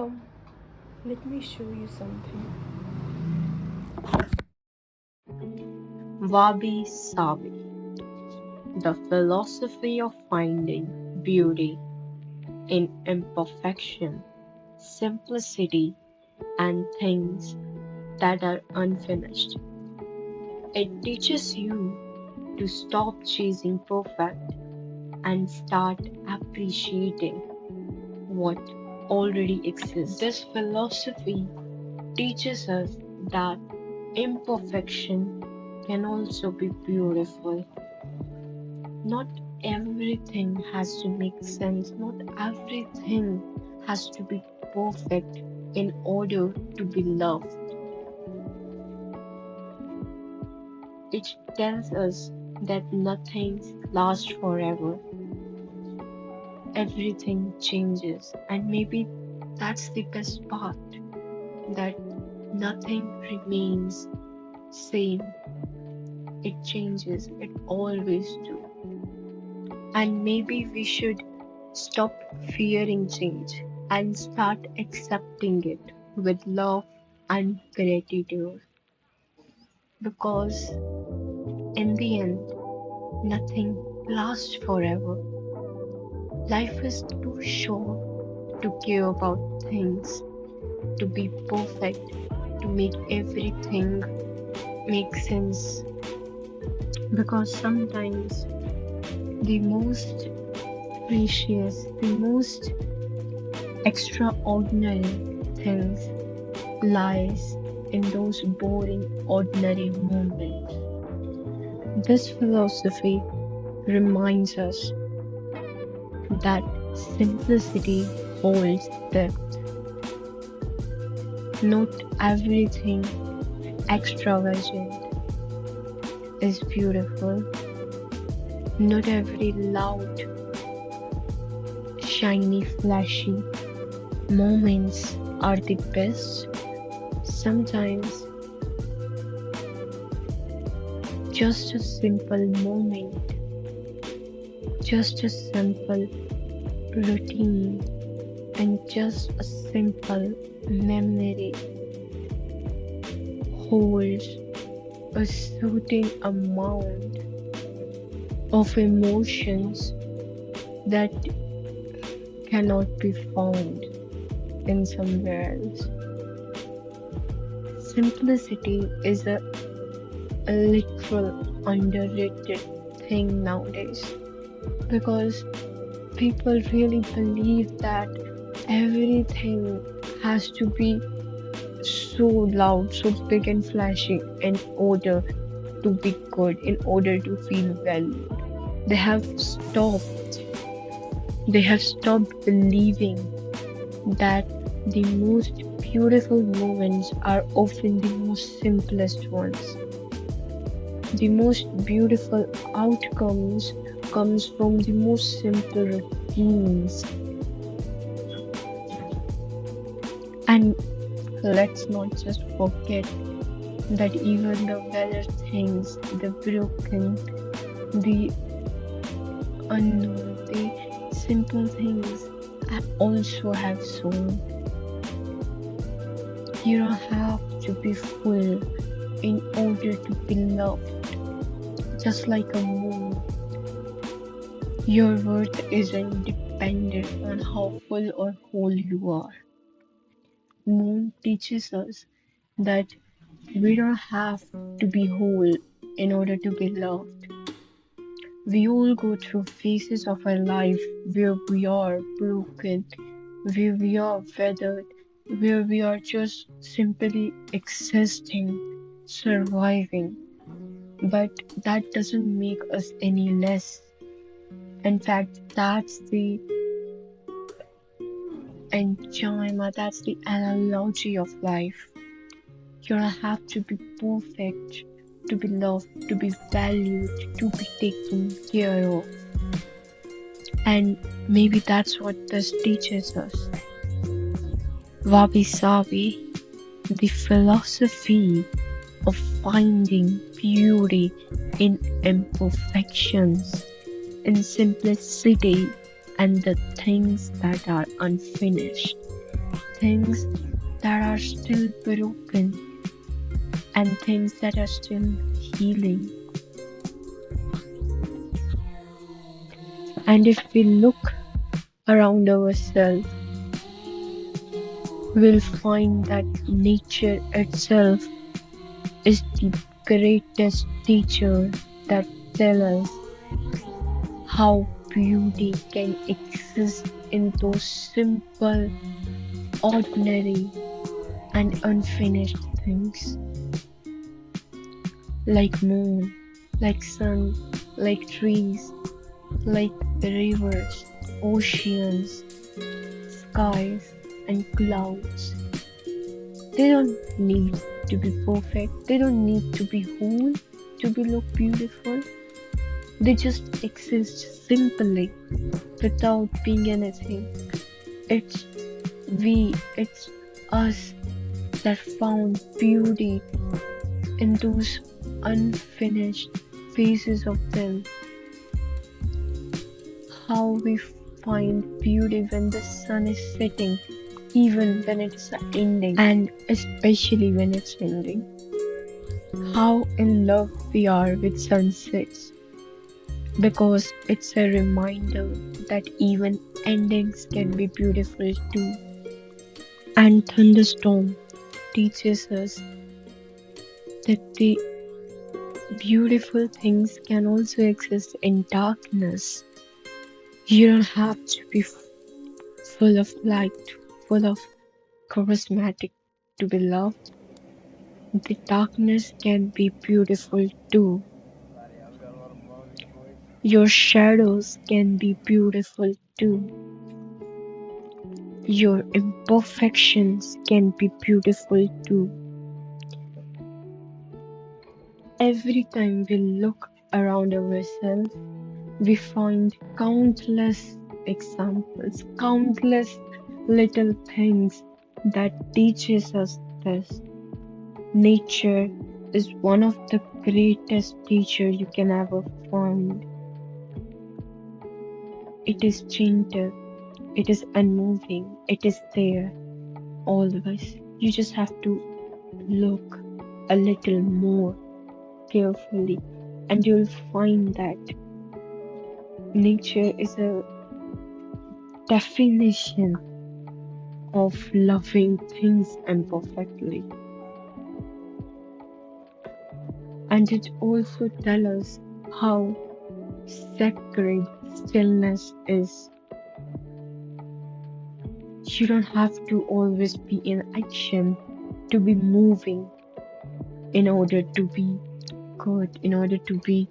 Come, let me show you something. Wabi Sabi, the philosophy of finding beauty in imperfection, simplicity, and things that are unfinished. It teaches you to stop chasing perfect and start appreciating what already exists. This philosophy teaches us that imperfection can also be beautiful. Not everything has to make sense, not everything has to be perfect in order to be loved. It tells us that nothing lasts forever, everything changes, and maybe that's the best part, that nothing remains same. It changes, it always do. And maybe we should stop fearing change and start accepting it with love and gratitude. Because in the end, nothing lasts forever. Life is too short to care about things, to be perfect, to make everything make sense. Because sometimes the most precious, the most extraordinary things lies in those boring, ordinary moments. This philosophy reminds us that simplicity holds depth. Not everything extravagant is beautiful. Not every loud, shiny, flashy moments are the best. Sometimes just a simple moment, just a simple routine, and just a simple memory holds a certain amount of emotions that cannot be found in somewhere else. Simplicity is a literal underrated thing nowadays because people really believe that everything has to be so loud, so big and flashy in order to be good, in order to feel valued. They have stopped, they have stopped believing that the most beautiful moments are often the most simplest ones. The most beautiful outcomes comes from the most simple routines. And let's not just forget that even the better things, the broken, the unknown, the simple things also have soul. You don't have to be full in order to be loved. Just like a moon, your worth isn't dependent on how full or whole you are. Moon teaches us that we don't have to be whole in order to be loved. We all go through phases of our life where we are broken, where we are weathered, where we are just simply existing, surviving. But that doesn't make us any less. In fact, that's the enjoyment, that's the analogy of life. You don't have to be perfect to be loved, to be valued, to be taken care of. And maybe that's what this teaches us. Wabi Sabi, the philosophy of finding beauty in imperfections, in simplicity, and the things that are unfinished. things that are still broken and things that are still healing. And if we look around ourselves, we'll find that nature itself is the greatest teacher that tells us how beauty can exist in those simple, ordinary, and unfinished things like moon, like sun, like trees, like rivers, oceans, skies, and clouds. They don't need to be perfect, they don't need to be whole to be look beautiful. They just exist simply without being anything. It's it's us that found beauty in those unfinished phases of them. How we find beauty when the sun is setting, even when it's ending, and especially when it's ending. How in love we are with sunsets because it's a reminder that even endings can be beautiful too. And thunderstorm teaches us that the beautiful things can also exist in darkness. You don't have to be full of light, full of charismatic to be loved. The darkness can be beautiful too. Your shadows can be beautiful too. Your imperfections can be beautiful too. Every time we look around ourselves, we find countless examples, countless little things that teaches us this. Nature is one of the greatest teacher you can ever find. It is gentle, it is unmoving, it is there always. You just have to look a little more carefully and you'll find that nature is a definition of loving things imperfectly. And it also tells us how sacred stillness is. You don't have to always be in action to be moving in order to be good, in order to be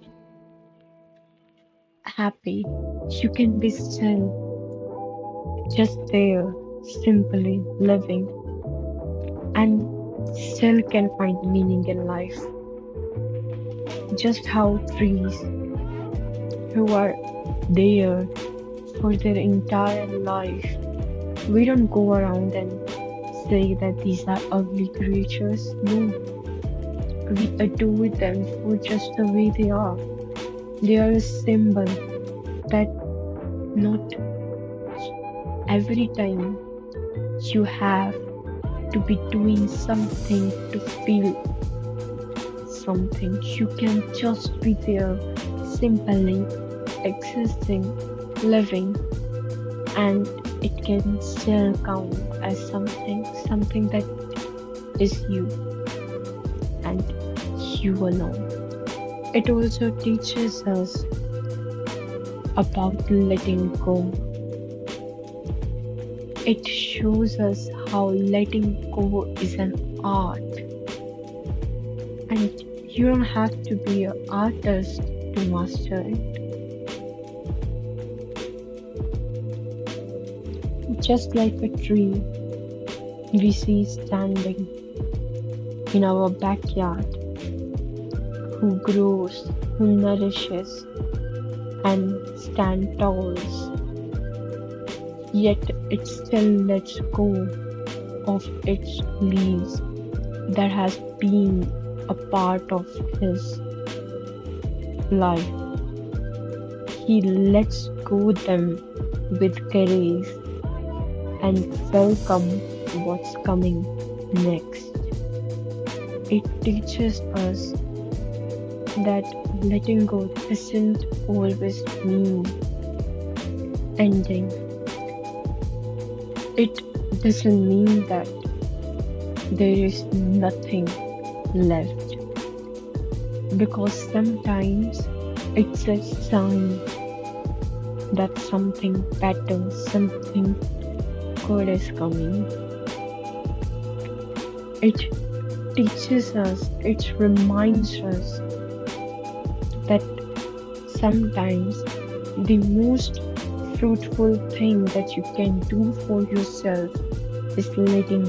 happy. You can be still, just there, simply living, and still can find meaning in life. Just how trees who are there for their entire life, we don't go around and say that these are ugly creatures. No, we adore them for just the way they are. They are a symbol that not every time you have to be doing something to feel something. You can just be there, simply existing, living, and it can still count as something that is you and you alone. It also teaches us about letting go. It shows us how letting go is an art, and you don't have to be an artist to master it. Just like a tree we see standing in our backyard, who grows, who nourishes, and stand tall, yet it still lets go of its leaves that has been a part of his life. He lets go them with grace and welcome what's coming next. It teaches us that letting go doesn't always mean ending. It doesn't mean that there is nothing left, because sometimes it's a sign that something better, something good is coming. It teaches us, it reminds us that sometimes the most fruitful thing that you can do for yourself is letting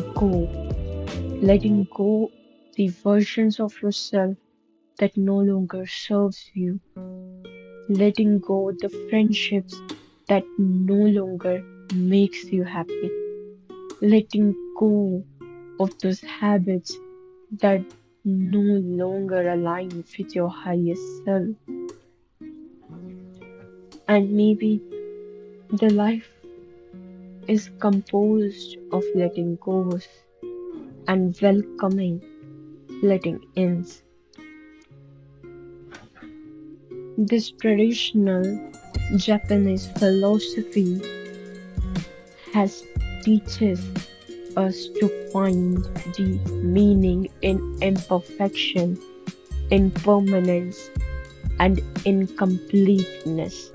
go the versions of yourself that no longer serves you, letting go the friendships that no longer makes you happy, letting go of those habits that no longer align with your highest self. And maybe the life is composed of letting goes and welcoming letting ins. This traditional Japanese philosophy has teaches us to find the meaning in imperfection, impermanence, and incompleteness.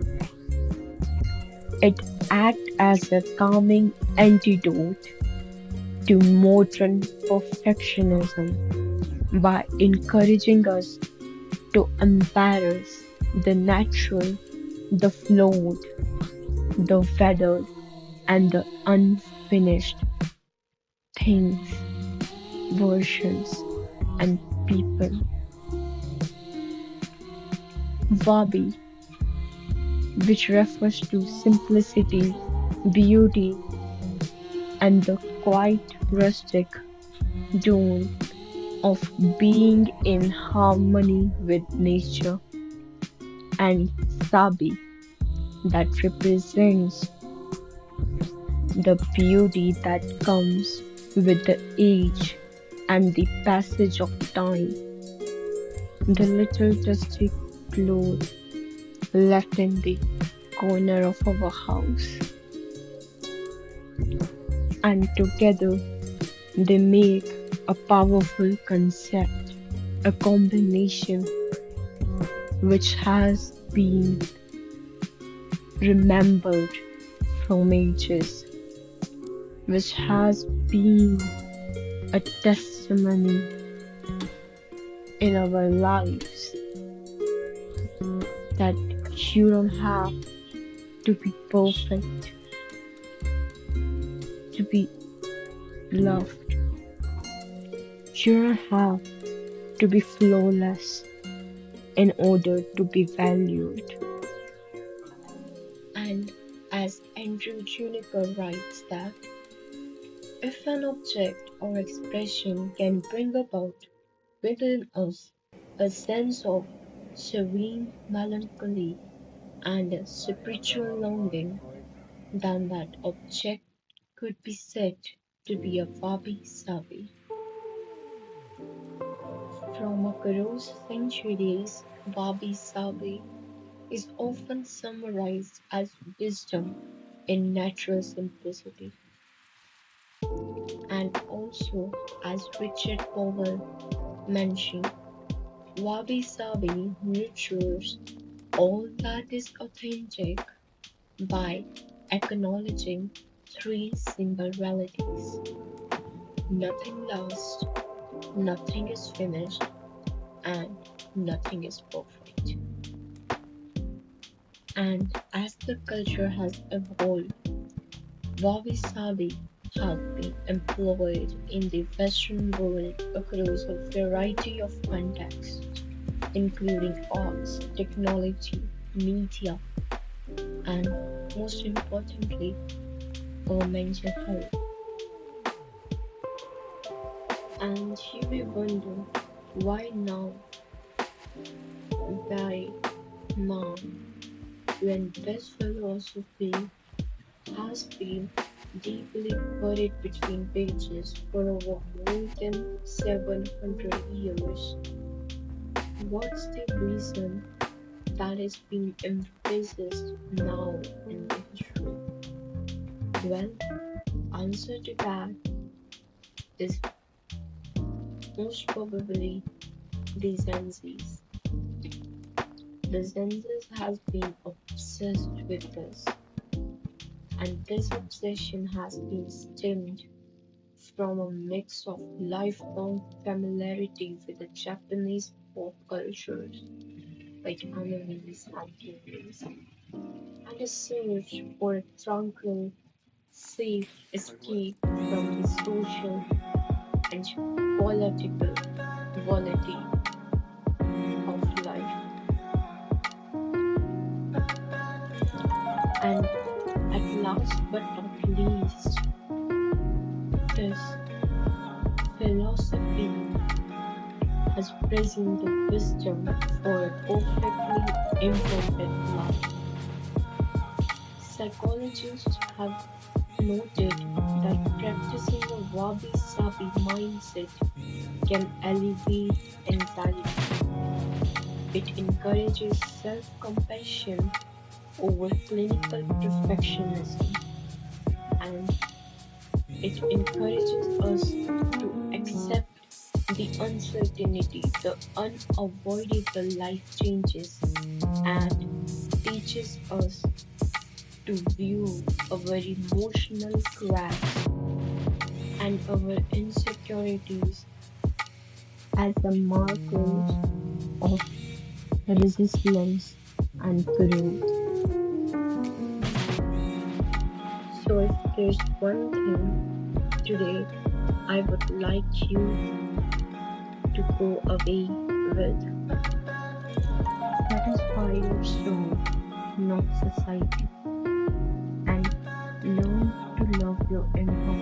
It acts as a calming antidote to modern perfectionism by encouraging us to embrace the natural, the flawed, the weathered, and the unfinished things, versions, and people. Wabi, which refers to simplicity, beauty, and the quiet, rustic dawn of being in harmony with nature, and Sabi, that represents the beauty that comes with the age and the passage of time, the little dusty cloth left in the corner of our house, and together they make a powerful concept, a combination which has been remembered from ages, which has been a testimony in our lives that you don't have to be perfect to be loved. You don't have to be flawless in order to be valued. And as Andrew Juniper writes that if an object or expression can bring about within us a sense of serene melancholy and a spiritual longing, then that object could be said to be a Wabi Sabi. From across centuries, Wabi Sabi is often summarized as wisdom in natural simplicity, and also, as Richard Powell mentioned, Wabi Sabi nurtures all that is authentic by acknowledging three simple realities: nothing lasts, nothing is finished, and nothing is perfect. And as the culture has evolved, Wabi Sabi has been employed in the Western world across a variety of contexts, including arts, technology, media, and most importantly, our mental health. And you may wonder why now, why now, when this philosophy has been deeply buried between pages for over more than 700 years. What's the reason that is being emphasized now in the history? Well, answer to that is most probably the Gen Zs. The Gen Zs has been obsessed with this, and this obsession has been stemmed from a mix of lifelong familiarity with the Japanese pop cultures like animes and games, and a search for a tranquil, safe escape from the social and political volatility of life. And at last but not least, this philosophy has present the wisdom for a perfectly imperfect life. Psychologists have noted that practicing a Wabi Sabi mindset can alleviate anxiety. It encourages self compassion over clinical perfectionism, and it encourages us to accept the uncertainty, the unavoidable life changes, and teaches us to view our emotional cracks and our insecurities as the markers of resilience and growth. So, if there's one thing today I would like you to go away with, satisfy your soul, not society, and learn to love your imperfections.